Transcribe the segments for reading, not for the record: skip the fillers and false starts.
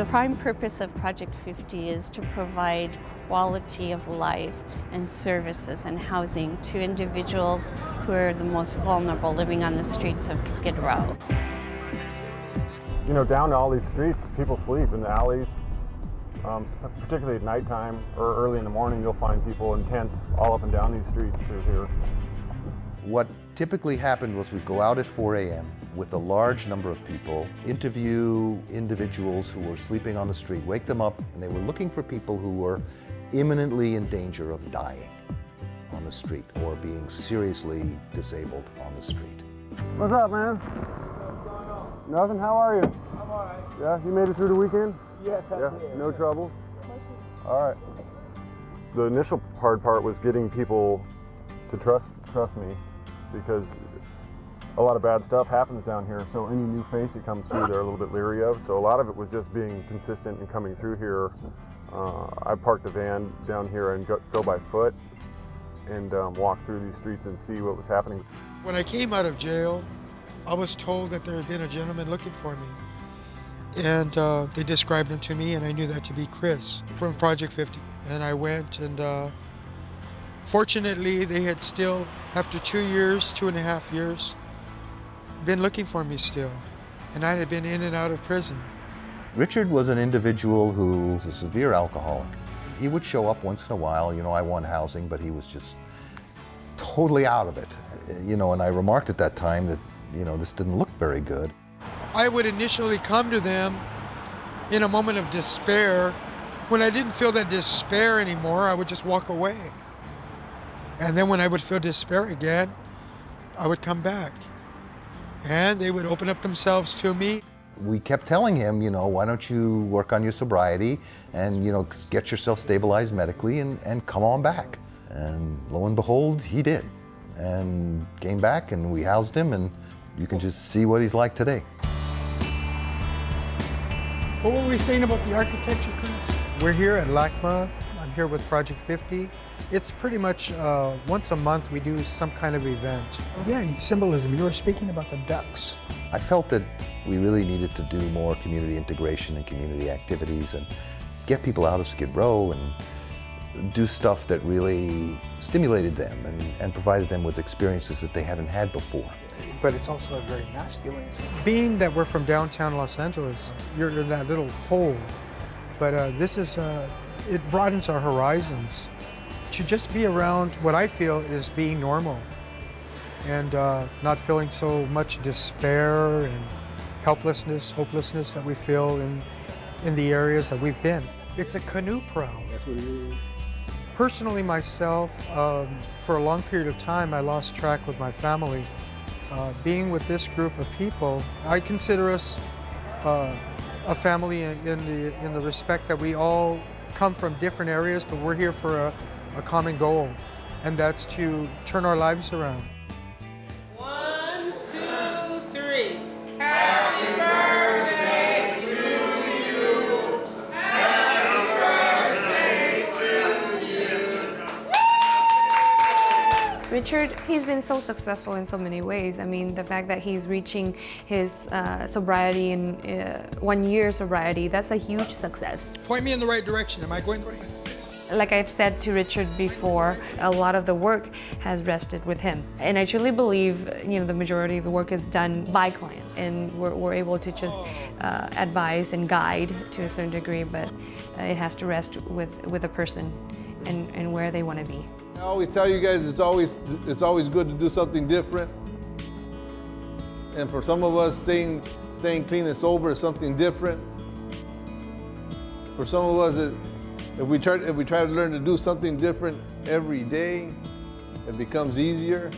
prime purpose of Project 50 is to provide quality of life and services and housing to individuals who are the most vulnerable living on the streets of Skid Row. You know, down to all these streets, people sleep in the alleys, particularly at nighttime or early in the morning. You'll find people in tents all up and down these streets through here. What typically happened was we'd go out at 4 a.m. with a large number of people, interview individuals who were sleeping on the street, wake them up, and they were looking for people who were imminently in danger of dying on the street or being seriously disabled on the street. What's up, man? Nothing? How are you? I'm all right. Yeah, you made it through the weekend? Yes, I Yeah, did. no trouble? All right. The initial hard part was getting people to trust me, because a lot of bad stuff happens down here, so any new face that comes through they're a little bit leery of. So a lot of it was just being consistent and coming through here. I parked the van down here and go by foot and walk through these streets and see what was happening. When I came out of jail, I was told that there had been a gentleman looking for me. And they described him to me, and I knew that to be Chris from Project 50. And I went, and fortunately, they had still, after 2 years, 2.5 years, been looking for me still. And I had been in and out of prison. Richard was an individual who was a severe alcoholic. He would show up once in a while, you know, I want housing, but he was just totally out of it. You know, and I remarked at that time that, you know, this didn't look very good. I would initially come to them in a moment of despair. When I didn't feel that despair anymore, I would just walk away. And then when I would feel despair again, I would come back. And they would open up themselves to me. We kept telling him, you know, why don't you work on your sobriety and, you know, get yourself stabilized medically and come on back. And lo and behold, he did. And came back and we housed him, and you can just see what he's like today. What were we saying about the architecture, Chris? We're here at LACMA. I'm here with Project 50. It's pretty much once a month we do some kind of event. Yeah, symbolism. You were speaking about the ducks. I felt that we really needed to do more community integration and community activities and get people out of Skid Row and do stuff that really stimulated them and provided them with experiences that they hadn't had before. But it's also a very masculine zone. Being that we're from downtown Los Angeles, you're in that little hole. But this is, it broadens our horizons. To just be around what I feel is being normal and not feeling so much despair and helplessness, hopelessness that we feel in the areas that we've been. It's a canoe prowl. That's what it is. Personally, myself, for a long period of time, I lost track with my family. Being with this group of people, I consider us a family in the respect that we all come from different areas, but we're here for a common goal, and that's to turn our lives around. 1, 2, 3. Happy birthday to you. Happy birthday to you. Richard, he's been so successful in so many ways. I mean, the fact that he's reaching his sobriety in 1 year sobriety, that's a huge success. Point me in the right direction. Am I going the right direction? Like I've said to Richard before, a lot of the work has rested with him. And I truly believe, you know, the majority of the work is done by clients, and we're able to just advise and guide to a certain degree, but it has to rest with a person and where they want to be. I always tell you guys it's always good to do something different. And for some of us, staying clean and sober is something different. For some of us, if we try to learn to do something different every day, it becomes easier.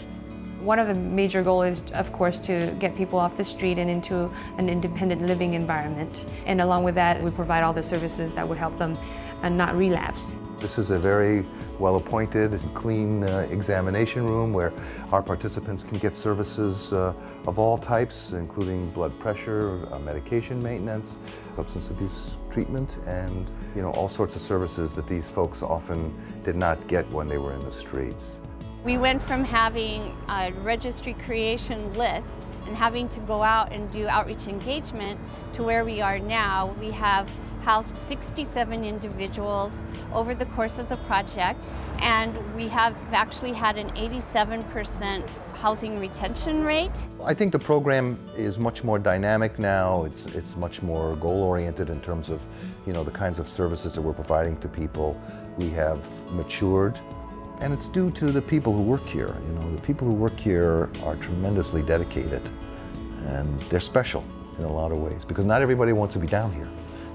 One of the major goals is, of course, to get people off the street and into an independent living environment. And along with that, we provide all the services that would help them not relapse. This is a very well-appointed and clean examination room where our participants can get services of all types, including blood pressure, medication maintenance, substance abuse treatment, and all sorts of services that these folks often did not get when they were in the streets. We went from having a registry creation list and having to go out and do outreach engagement to where we are now. We have housed 67 individuals over the course of the project, and we have actually had an 87% housing retention rate. I think the program is much more dynamic now. It's much more goal-oriented in terms of, the kinds of services that we're providing to people. We have matured, and it's due to the people who work here. The people who work here are tremendously dedicated, and they're special in a lot of ways, because not everybody wants to be down here.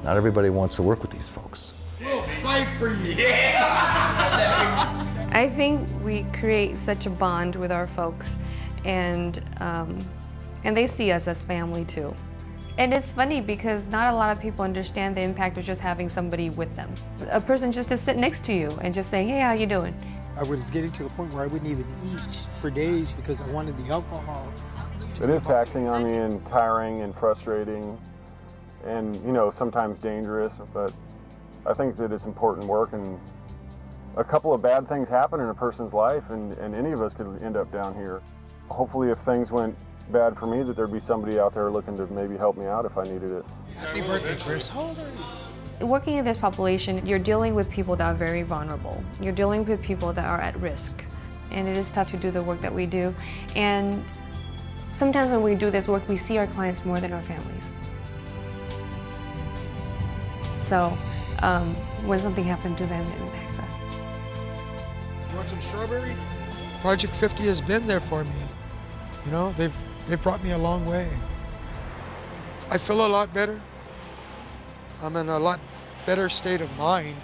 Not everybody wants to work with these folks. We'll fight for you. I think we create such a bond with our folks, and they see us as family too. And it's funny because not a lot of people understand the impact of just having somebody with them. A person just to sit next to you and just saying, hey, how you doing? I was getting to the point where I wouldn't even eat for days because I wanted the alcohol. It is taxing on me and tiring and frustrating and, sometimes dangerous, but I think that it's important work, and a couple of bad things happen in a person's life, and any of us could end up down here. Hopefully if things went bad for me, that there'd be somebody out there looking to maybe help me out if I needed it. Happy birthday, Chris. How old are you? Working in this population, you're dealing with people that are very vulnerable. You're dealing with people that are at risk, and it is tough to do the work that we do. And sometimes when we do this work, we see our clients more than our families. So when something happened to them, it impacts us. You want some strawberry? Project 50 has been there for me. They've brought me a long way. I feel a lot better. I'm in a lot better state of mind.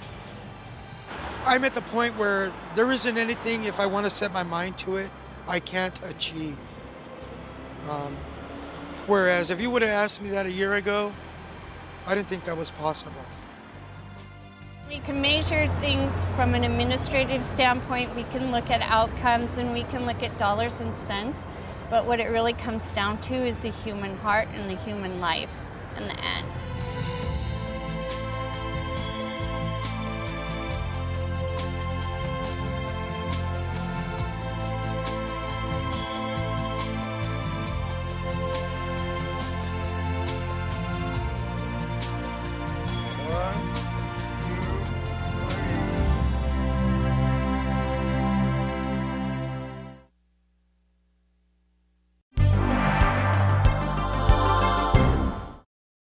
I'm at the point where there isn't anything, if I want to set my mind to it, I can't achieve. Whereas if you would have asked me that a year ago, I didn't think that was possible. We can measure things from an administrative standpoint. We can look at outcomes and we can look at dollars and cents. But what it really comes down to is the human heart and the human life in the end.